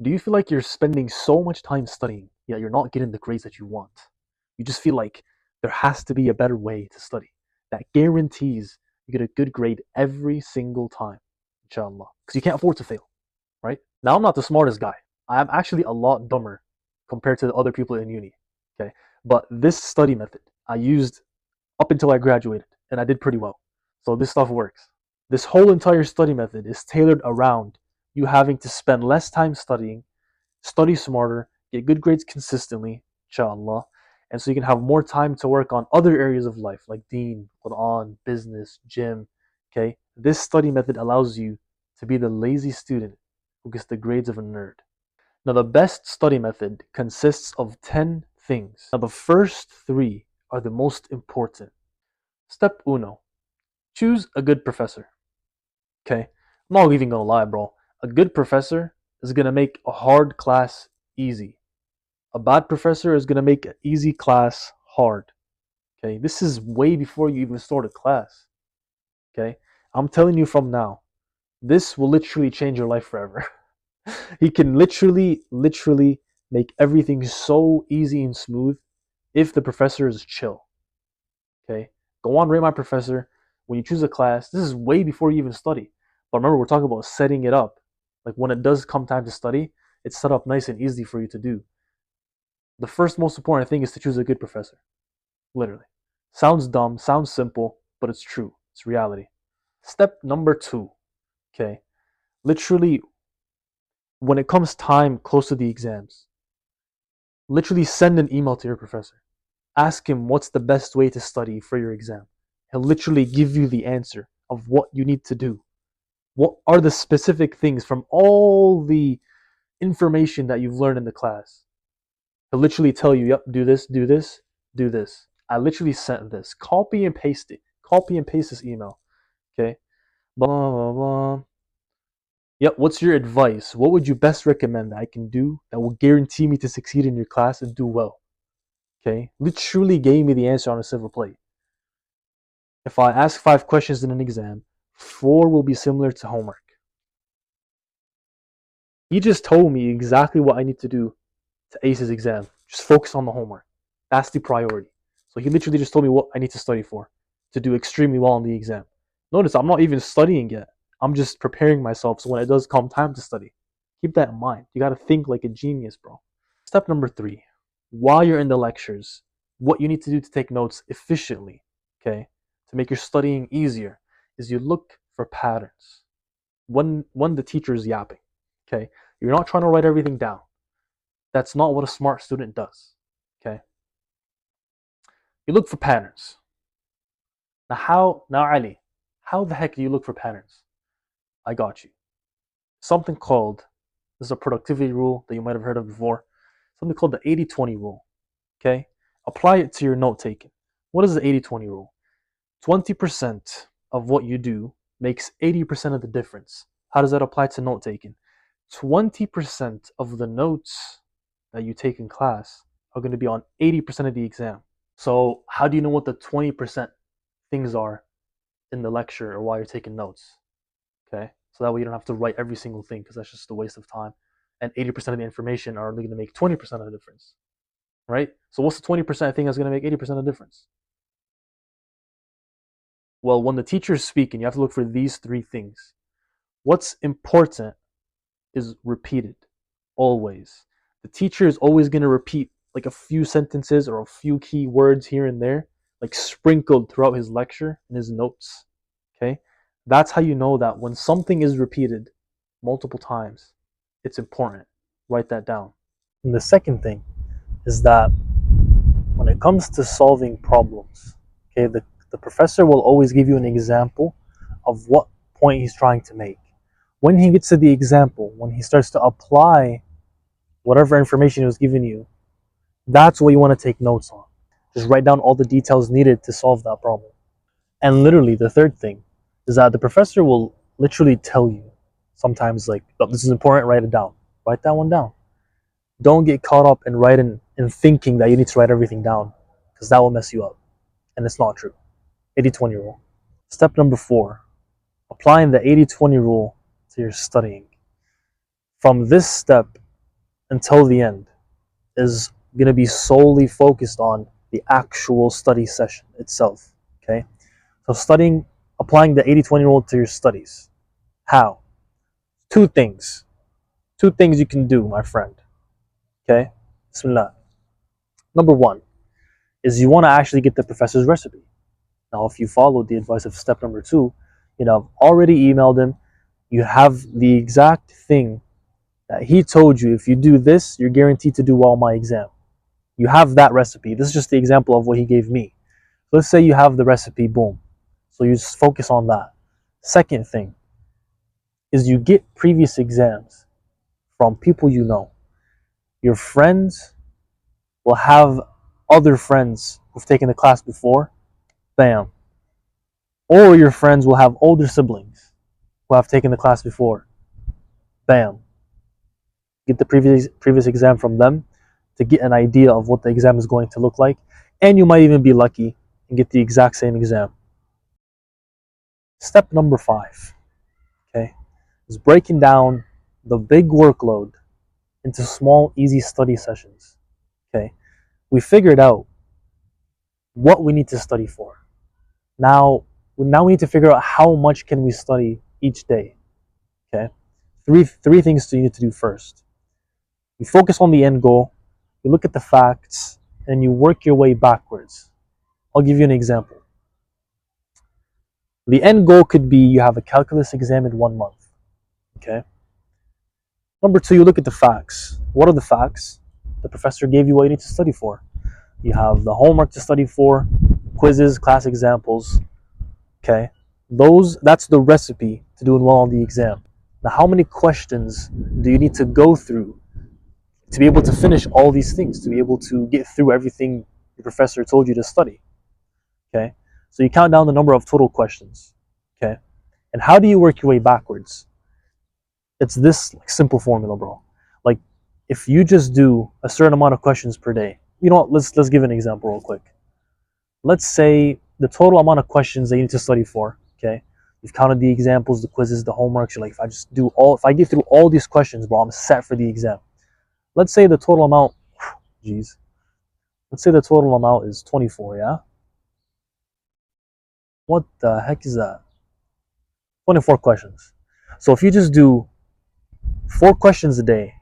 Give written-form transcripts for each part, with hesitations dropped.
Do you feel like you're spending so much time studying, yet you're not getting the grades that you want? You just feel like there has to be a better way to study that guarantees you get a good grade every single time, inshallah. Because you can't afford to fail, right? Now, I'm not the smartest guy. I'm actually a lot dumber compared to the other people in uni, okay? But this study method I used up until I graduated, and I did pretty well. So this stuff works. This whole entire study method is tailored around you having to spend less time studying, study smarter, get good grades consistently, inshallah, and so you can have more time to work on other areas of life like deen, Quran, business, gym. Okay, this study method allows you to be the lazy student who gets the grades of a nerd. Now, the best study method consists of 10 things. Now, the first three are the most important. Step uno, choose a good professor. Okay, I'm not even gonna lie, bro. A good professor is gonna make a hard class easy. A bad professor is gonna make an easy class hard. Okay, this is way before you even start a class. Okay, I'm telling you from now, this will literally change your life forever. He can literally make everything so easy and smooth if the professor is chill. Okay, go on, rate my professor. When you choose a class, this is way before you even study. But remember, we're talking about setting it up. Like when it does come time to study, it's set up nice and easy for you to do. The first most important thing is to choose a good professor. Literally. Sounds dumb, sounds simple, but it's true. It's reality. Step number two, okay? Literally, when it comes time close to the exams, literally send an email to your professor. Ask him what's the best way to study for your exam. He'll literally give you the answer of what you need to do. What are the specific things from all the information that you've learned in the class? He'll literally tell you, yep, do this, do this, do this. I literally sent this. Copy and paste it. Copy and paste this email. Okay? Blah, blah, blah. Yep, what's your advice? What would you best recommend that I can do that will guarantee me to succeed in your class and do well? Okay? Literally gave me the answer on a silver plate. If I ask 5 questions in an exam, 4 will be similar to homework. He just told me exactly what I need to do to ace his exam. Just focus on the homework. That's the priority. So he literally just told me what I need to study for to do extremely well on the exam. Notice I'm not even studying yet. I'm just preparing myself so when it does come time to study. Keep that in mind. You got to think like a genius, bro. Step number 3. While you're in the lectures, what you need to do to take notes efficiently, okay, to make your studying easier, is you look for patterns. When the teacher is yapping, okay, you're not trying to write everything down. That's not what a smart student does, okay? You look for patterns. Now Ali, how the heck do you look for patterns? I got you. Something called, this is a productivity rule that you might have heard of before, something called the 80-20 rule, okay? Apply it to your note taking. What is the 80-20 rule? 20% of what you do makes 80% of the difference. How does that apply to note taking? 20% of the notes that you take in class are going to be on 80% of the exam. So how do you know what the 20% things are in the lecture or while you're taking notes? Okay, so that way you don't have to write every single thing because that's just a waste of time. And 80% of the information are only going to make 20% of the difference, right? So what's the 20% thing that's going to make 80% of the difference? Well, when the teacher is speaking, you have to look for these 3 things. What's important is repeated, always. The teacher is always going to repeat like a few sentences or a few key words here and there, like sprinkled throughout his lecture and his notes. Okay? That's how you know that when something is repeated multiple times, it's important. Write that down. And the second thing is that when it comes to solving problems, okay, the professor will always give you an example of what point he's trying to make. When he gets to the example, when he starts to apply whatever information he was giving you, that's what you want to take notes on. Just write down all the details needed to solve that problem. And literally, the third thing is that the professor will literally tell you sometimes, like, oh, this is important, write it down. Write that one down. Don't get caught up in writing and thinking that you need to write everything down because that will mess you up. And it's not true. 80-20 rule. Step number 4, applying the 80-20 rule to your studying. From this step, until the end is going to be solely focused on the actual study session itself. Okay, so studying, applying the 80-20 rule to your studies. How? Two things. Two things you can do, my friend. Okay, Bismillah. Number one is you want to actually get the professor's recipe. Now, if you follow the advice of step number two, I've already emailed him. You have the exact thing that he told you. If you do this, you're guaranteed to do well on my exam. You have that recipe. This is just the example of what he gave me. Let's say you have the recipe, boom. So you just focus on that. Second thing is you get previous exams from people you know. Your friends will have other friends who've taken the class before. Bam. Or your friends will have older siblings who have taken the class before. Bam. Get the previous exam from them to get an idea of what the exam is going to look like. And you might even be lucky and get the exact same exam. Step number 5, okay, is breaking down the big workload into small, easy study sessions. Okay, we figured out what we need to study for. Now we need to figure out how much can we study each day. Okay, three things you need to do first. You focus on the end goal, you look at the facts, and you work your way backwards. I'll give you an example. The end goal could be you have a calculus exam in 1 month. Okay. Number 2, you look at the facts. What are the facts? The professor gave you what you need to study for. You have the homework to study for, quizzes, class examples. Okay. That's the recipe to doing well on the exam. Now, how many questions do you need to go through to be able to finish all these things, to be able to get through everything the professor told you to study? Okay. So you count down the number of total questions. Okay. And how do you work your way backwards? It's this simple formula, bro. Like, if you just do a certain amount of questions per day, let's give an example real quick. Let's say the total amount of questions that you need to study for, okay? You've counted the examples, the quizzes, the homeworks. You're like, if I get through all these questions, bro, I'm set for the exam. Let's say the total amount, let's say the total amount is 24, yeah? What the heck is that? 24 questions. So if you just do 4 questions a day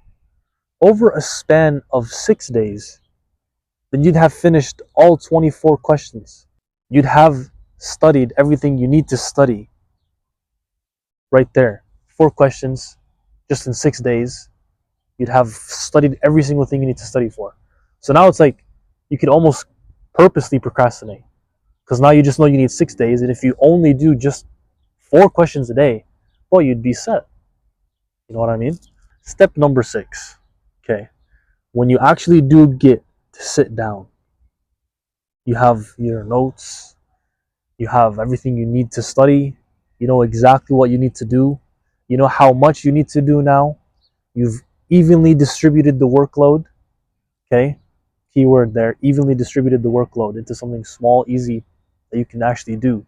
over a span of 6 days, then you'd have finished all 24 questions. You'd have studied everything you need to study right there. 4 questions just in 6 days. You'd have studied every single thing you need to study for. So now it's like you could almost purposely procrastinate, because now you just know you need 6 days, and if you only do just 4 questions a day, well, you'd be set. You know what I mean? Step number 6, okay, when you actually do get to sit down, you have your notes, you have everything you need to study, you know exactly what you need to do, you know how much you need to do now, you've evenly distributed the workload, okay, keyword there, evenly distributed the workload into something small, easy, that you can actually do,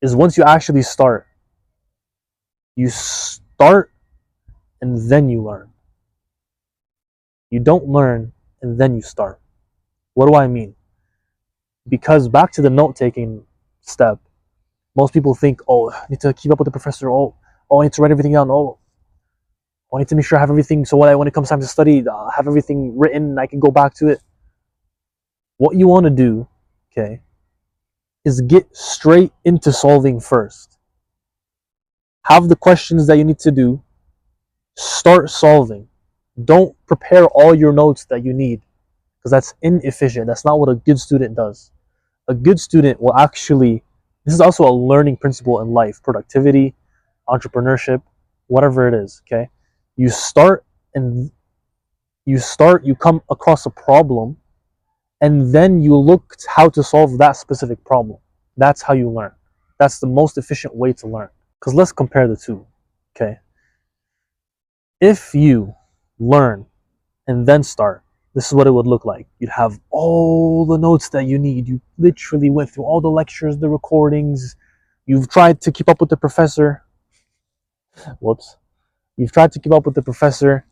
is once you actually start, you start and then you learn. You don't learn and then you start. What do I mean? Because back to the note-taking step, most people think, oh, I need to keep up with the professor, oh, I need to write everything down, oh, I need to make sure I have everything, so when it comes time to study, I have everything written and I can go back to it. What you want to do, okay, is get straight into solving first. Have the questions that you need to do, start solving. Don't prepare all your notes that you need, because that's inefficient. That's not what a good student does. A good student will actually, this is also a learning principle in life, productivity, entrepreneurship, whatever it is, okay? You come across a problem, and then you look how to solve that specific problem. That's how you learn. That's the most efficient way to learn. Because let's compare the two, okay? If you learn and then start, this is what it would look like. You'd have all the notes that you need. You literally went through all the lectures, the recordings. You've tried to keep up with the professor. Whoops. You've tried to keep up with the professor.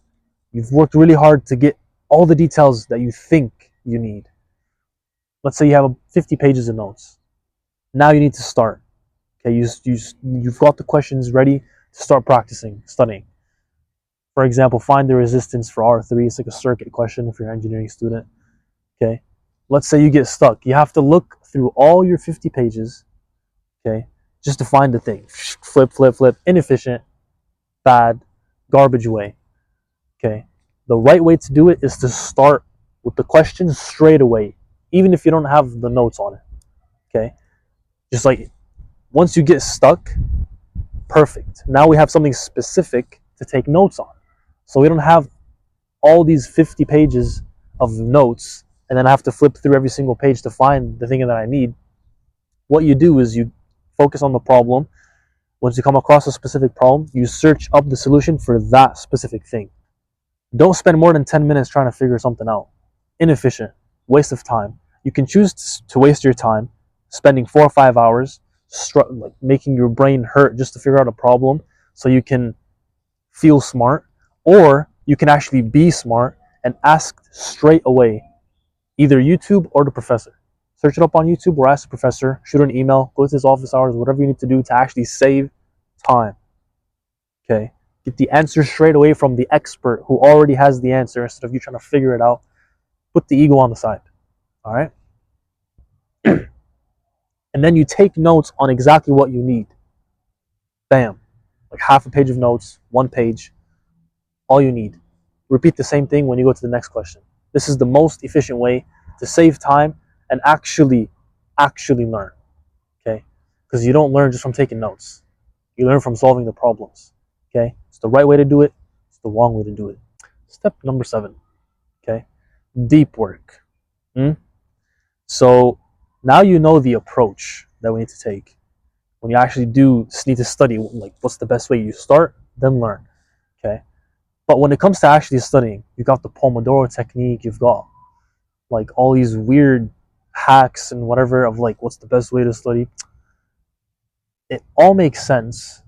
You've worked really hard to get all the details that you think you need. Let's say you have 50 pages of notes. Now you need to start. Okay, you've got the questions ready to start practicing, studying. For example, find the resistance for R3. It's like a circuit question if you're an engineering student. Okay, let's say you get stuck. You have to look through all your 50 pages, okay, just to find the thing. Flip, flip, flip. Inefficient, bad, garbage way. Okay, the right way to do it is to start with the questions straight away, even if you don't have the notes on it. Okay, just like once you get stuck, perfect. Now we have something specific to take notes on. So we don't have all these 50 pages of notes and then I have to flip through every single page to find the thing that I need. What you do is you focus on the problem. Once you come across a specific problem, you search up the solution for that specific thing. Don't spend more than 10 minutes trying to figure something out. Inefficient, waste of time. You can choose to waste your time spending 4 or 5 hours like making your brain hurt just to figure out a problem so you can feel smart, or you can actually be smart and ask straight away either YouTube or the professor. Search it up on YouTube or ask the professor, shoot an email, go to his office hours, whatever you need to do to actually save time. Okay? Get the answer straight away from the expert who already has the answer instead of you trying to figure it out. Put the ego on the side. All right? And then you take notes on exactly what you need. Bam. Like half a page of notes, 1 page, all you need. Repeat the same thing when you go to the next question. This is the most efficient way to save time and actually learn. Okay? Because you don't learn just from taking notes. You learn from solving the problems. Okay? It's the right way to do it. It's the wrong way to do it. Step number 7. Okay? Deep work. So now you know the approach that we need to take. When you actually do need to study, like what's the best way? You start, then learn. Okay? But when it comes to actually studying, you've got the Pomodoro technique, you've got like all these weird hacks and whatever of like what's the best way to study. It all makes sense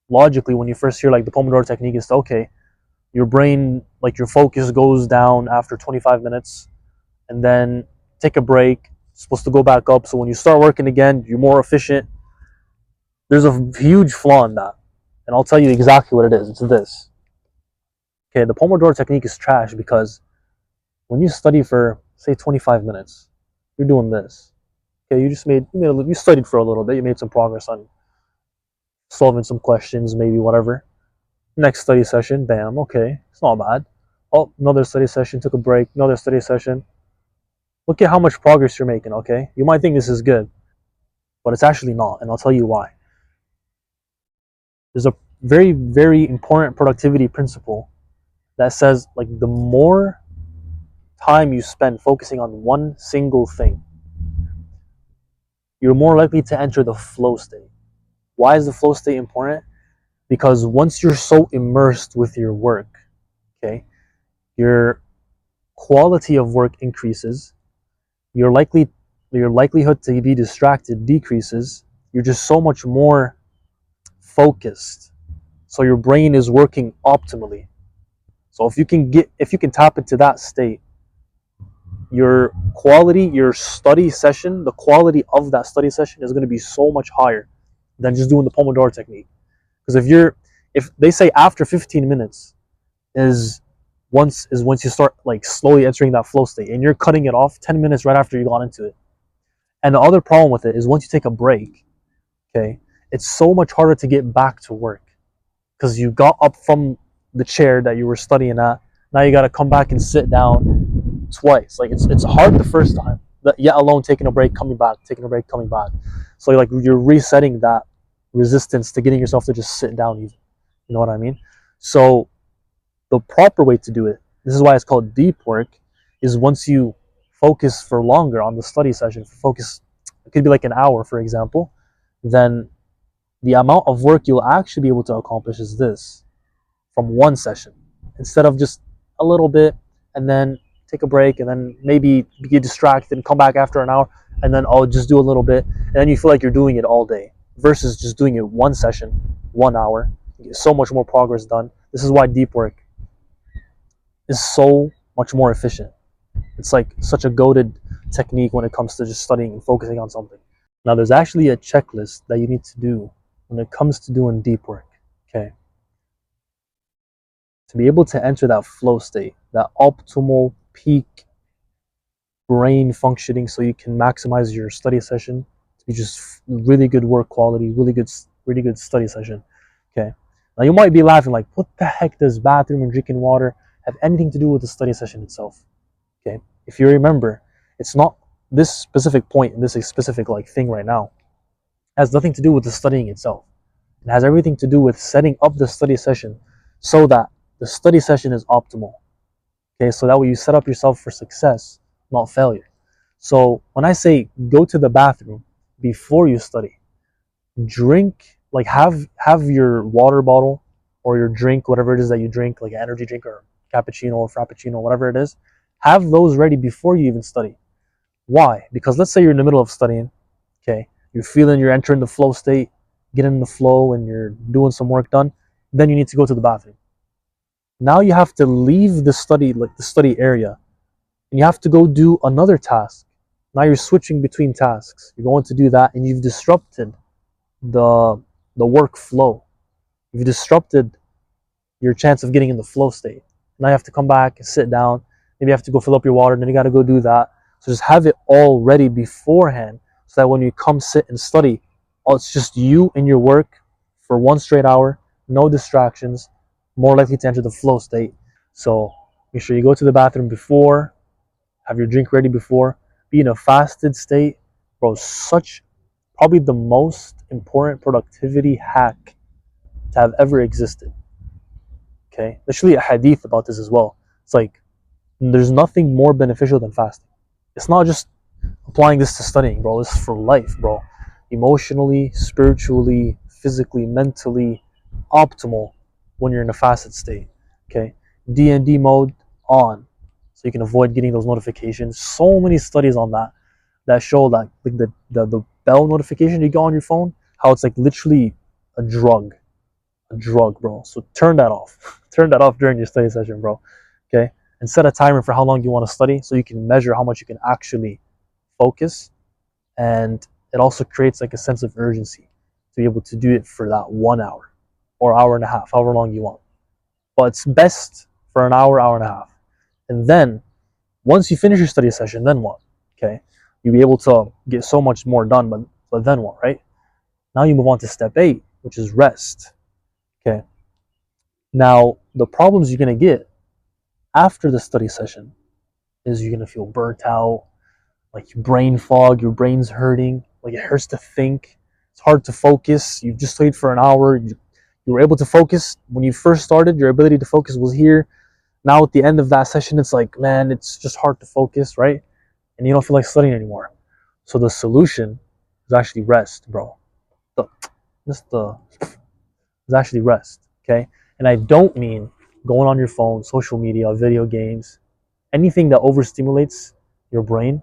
logically when you first hear like the Pomodoro technique is okay, your brain, like your focus goes down after 25 minutes and then take a break, it's supposed to go back up. So when you start working again, you're more efficient. There's a huge flaw in that. And I'll tell you exactly what it is. It's this. Okay, the Pomodoro technique is trash because when you study for, say, 25 minutes, you're doing this. Okay, you studied for a little bit, you made some progress on solving some questions, maybe whatever. Next study session, bam, okay, it's not bad. Oh, another study session, took a break, another study session. Look at how much progress you're making, okay? You might think this is good, but it's actually not, and I'll tell you why. There's a very, very important productivity principle that says like the more time you spend focusing on one single thing, you're more likely to enter the flow state. Why is the flow state important? Because once you're so immersed with your work, okay, your quality of work increases, your likelihood to be distracted decreases, you're just so much more focused. So your brain is working optimally. So if you can tap into that state, your study session, the quality of that study session is going to be so much higher than just doing the Pomodoro technique. Because if they say after 15 minutes is once you start like slowly entering that flow state, and you're cutting it off 10 minutes right after you got into it. And the other problem with it is once you take a break, okay, it's so much harder to get back to work because you got up from the chair that you were studying at. Now you got to come back and sit down twice. Like it's hard the first time, yet alone taking a break, coming back, taking a break, coming back. So like you're resetting that resistance to getting yourself to just sit down even. You know what I mean? So the proper way to do it, this is why it's called deep work, is once you focus for longer on the study session, it could be like an hour, for example, then the amount of work you'll actually be able to accomplish is this from one session, instead of just a little bit and then take a break and then maybe get distracted and come back after an hour and then I'll just do a little bit and then you feel like you're doing it all day versus just doing it one session, 1 hour. You get so much more progress done. This is why deep work is so much more efficient. It's like such a goated technique when it comes to just studying and focusing on something. Now, there's actually a checklist that you need to do when it comes to doing deep work. Okay, to be able to enter that flow state, that optimal peak brain functioning, so you can maximize your study session to be just really good work quality, really good study session. Okay, now you might be laughing like, what the heck does bathroom and drinking water have anything to do with the study session itself? Okay, if you remember, it's not this specific point in this specific like thing right now has nothing to do with the studying itself. It has everything to do with setting up the study session so that the study session is optimal. Okay, so that way you set up yourself for success, not failure. So when I say go to the bathroom before you study, drink, like have your water bottle or your drink, whatever it is that you drink, like an energy drink or cappuccino or frappuccino, whatever it is, have those ready before you even study. Why? Because let's say you're in the middle of studying, okay, you're entering the flow state, getting in the flow, and you're doing some work done, then you need to go to the bathroom. Now you have to leave the study, like the study area, and you have to go do another task. Now you're switching between tasks. You're going to do that, and you've disrupted the the workflow. You've disrupted your chance of getting in the flow state. Now you have to come back and sit down. Maybe you have to go fill up your water, and then you got to go do that. So just have it all ready beforehand, so that when you come sit and study, it's just you and your work for one straight hour, no distractions, more likely to enter the flow state. So make sure you go to the bathroom before, have your drink ready before, be in a fasted state. Bro, such probably the most important productivity hack to have ever existed. Okay, there's actually a hadith about this as well. It's like there's nothing more beneficial than fasting. It's not just applying this to studying, bro. It's for life, bro. Emotionally, spiritually, physically, mentally, optimal when you're in a fasted state. Okay, D&D mode on, so you can avoid getting those notifications. So many studies on that show that like the bell notification you get on your phone, how it's like literally a drug, bro. So turn that off. Turn that off during your study session, bro. Okay, and set a timer for how long you want to study, so you can measure how much you can actually focus, and it also creates like a sense of urgency to be able to do it for that 1 hour or hour and a half, however long you want. But it's best for an hour, hour and a half, and then once you finish your study session, then what? Okay, you'll be able to get so much more done, but then what, right? Now you move on to step 8, which is rest. Okay, now the problems you're gonna get after the study session is you're gonna feel burnt out, like brain fog, your brain's hurting, like it hurts to think, it's hard to focus. You've just studied for an hour, you were able to focus when you first started, your ability to focus was here. Now at the end of that session, it's like, man, it's just hard to focus, right? And you don't feel like studying anymore. So the solution is actually rest, bro. The, just the is actually rest, okay? And I don't mean going on your phone, social media, video games, anything that overstimulates your brain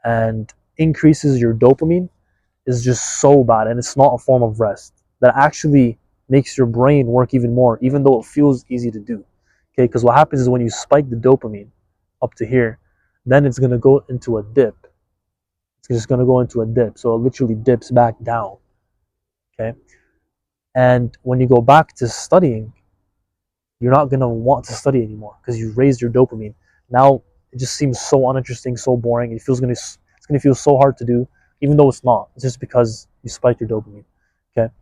and increases your dopamine is just so bad, and it's not a form of rest that actually makes your brain work even more, even though it feels easy to do. Okay, because what happens is when you spike the dopamine up to here, then it's gonna go into a dip. It's just gonna go into a dip, so it literally dips back down. Okay, and when you go back to studying, you're not gonna want to study anymore because you raised your dopamine. Now it just seems so uninteresting, so boring. It's gonna feel so hard to do, even though it's not. It's just because you spiked your dopamine. Okay.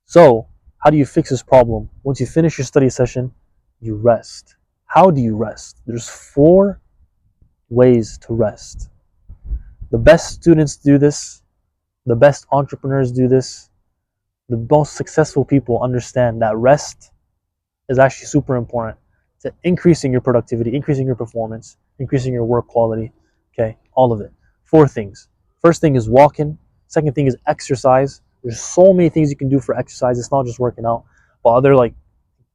So how do you fix this problem? Once you finish your study session, you rest. How do you rest? There's 4 ways to rest. The best students do this. The best entrepreneurs do this. The most successful people understand that rest is actually super important to increasing your productivity, increasing your performance, increasing your work quality. Okay, all of it. 4 things. First thing is walking. Second thing is exercise. There's so many things you can do for exercise. It's not just working out. But other like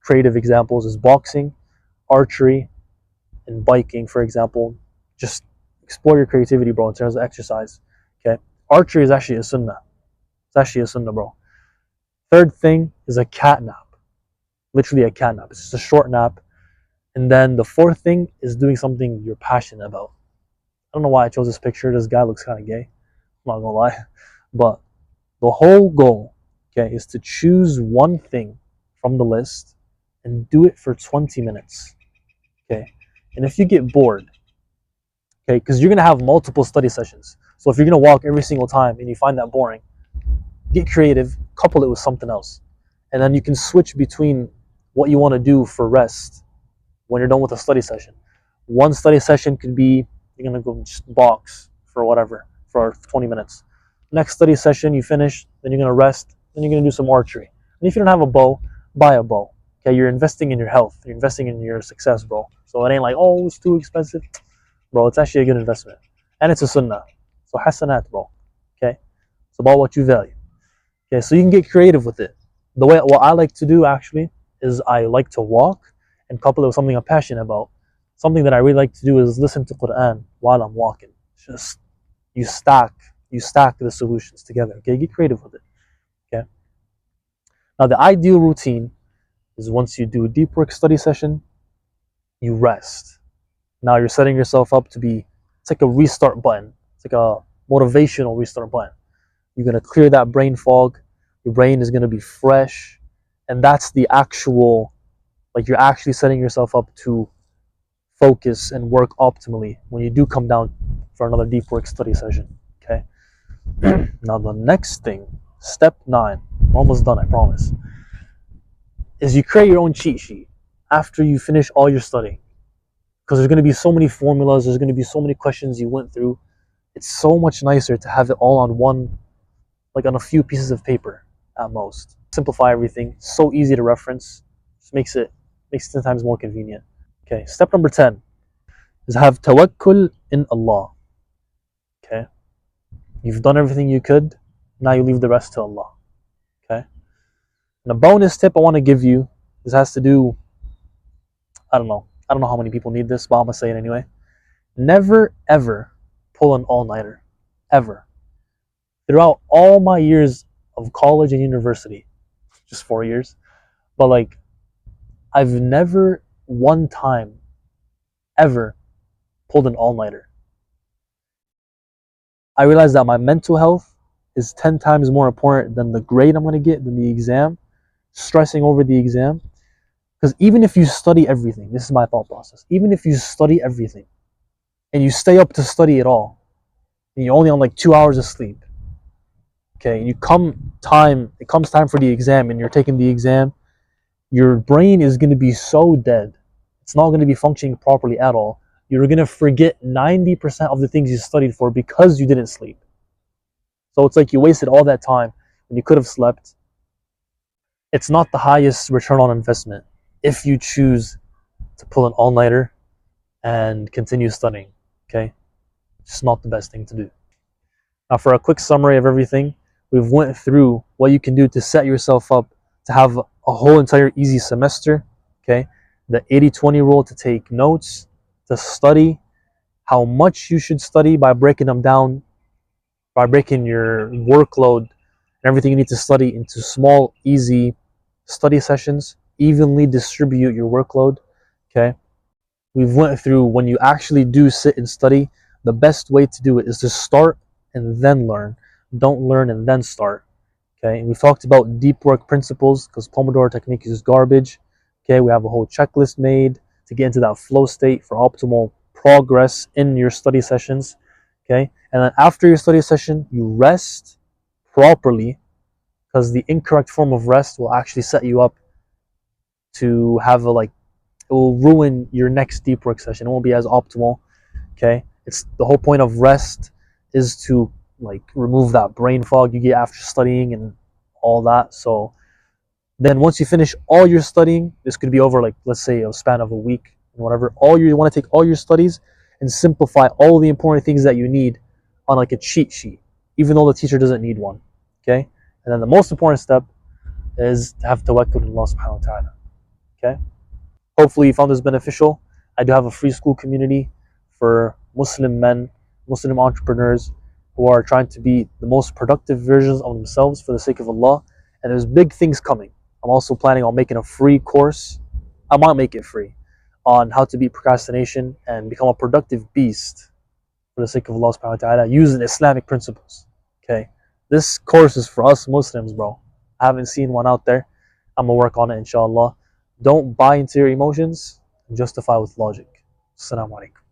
creative examples is boxing, archery, and biking, for example. Just explore your creativity, bro, in terms of exercise. Okay, archery is actually a sunnah. It's actually a sunnah, bro. Third thing is a cat nap. Literally a cat nap. It's just a short nap. And then the fourth thing is doing something you're passionate about. I don't know why I chose this picture. This guy looks kind of gay. I'm not gonna lie. But the whole goal, okay, is to choose one thing from the list and do it for 20 minutes. Okay. And if you get bored, okay, because you're gonna have multiple study sessions. So if you're gonna walk every single time and you find that boring, get creative, couple it with something else. And then you can switch between what you want to do for rest when you're done with a study session. One study session could be you're gonna go just box for whatever for 20 minutes. Next study session you finish, then you're gonna rest, then you're gonna do some archery. And if you don't have a bow, buy a bow. Okay, you're investing in your health, you're investing in your success, bro. So it ain't like, oh, it's too expensive. Bro, it's actually a good investment. And it's a sunnah. So hasanat, bro. Okay? It's about what you value. Okay, so you can get creative with it. The way what I like to do actually is I like to walk and couple it with something I'm passionate about. Something that I really like to do is listen to Quran while I'm walking. It's just you stack the solutions together. Okay, get creative with it. Okay. Now the ideal routine is once you do a deep work study session, you rest. Now you're setting yourself up to be, it's like a restart button. It's like a motivational restart button. You're gonna clear that brain fog. Your brain is gonna be fresh, and that's the actual, like you're actually setting yourself up to focus and work optimally when you do come down for another deep work study session. Okay. Now the next thing, step 9, I'm almost done, I promise, is you create your own cheat sheet after you finish all your studying. Because there's going to be so many formulas, there's going to be so many questions you went through. It's so much nicer to have it all on one, like on a few pieces of paper at most. Simplify everything, so easy to reference, just makes it 10 times more convenient. Okay, step number 10 is have tawakkul in Allah. Okay, you've done everything you could, now you leave the rest to Allah. Okay, and a bonus tip I want to give you, this has to do, I don't know how many people need this, but I'm gonna say it anyway. Never ever pull an all-nighter, ever. Throughout all my years of college and university, just 4 years, but like I've never one time ever pulled an all-nighter. I realized that my mental health is 10 times more important than the grade I'm gonna get, than the exam, stressing over the exam. Because even if you study everything, this is my thought process, even if you study everything and you stay up to study it all, and you're only on like 2 hours of sleep, okay, and it comes time for the exam and you're taking the exam, your brain is going to be so dead. It's not going to be functioning properly at all. You're going to forget 90% of the things you studied for because you didn't sleep. So it's like you wasted all that time when you could have slept. It's not the highest return on investment if you choose to pull an all-nighter and continue studying, okay? It's not the best thing to do. Now for a quick summary of everything, we've went through what you can do to set yourself up to have a whole entire easy semester, okay? The 80-20 rule to take notes, to study, how much you should study by breaking them down, by breaking your workload and everything you need to study into small, easy study sessions, evenly distribute your workload, okay? We've went through when you actually do sit and study, the best way to do it is to start and then learn. Don't learn and then start. Okay, and we've talked about deep work principles because Pomodoro technique is garbage. Okay, we have a whole checklist made to get into that flow state for optimal progress in your study sessions. Okay, and then after your study session, you rest properly because the incorrect form of rest will actually set you up to have a like, it will ruin your next deep work session. It won't be as optimal. Okay, it's the whole point of rest is to like remove that brain fog you get after studying and all that. So then once you finish all your studying, this could be over like, let's say, a span of a week and whatever, you want to take all your studies and simplify all the important things that you need on like a cheat sheet, even though the teacher doesn't need one. Okay, and then the most important step is to have tawakkul in Allah subhanahu wa ta'ala. Okay, hopefully you found this beneficial. I do have a free school community for Muslim men, Muslim entrepreneurs who are trying to be the most productive versions of themselves for the sake of Allah. And there's big things coming. I'm also planning on making a free course. I might make it free on how to beat procrastination and become a productive beast for the sake of Allah subhanahu wa ta'ala using Islamic principles. Okay. This course is for us Muslims, bro. I haven't seen one out there. I'm gonna work on it inshallah. Don't buy into your emotions, justify with logic. Assalamu alaikum.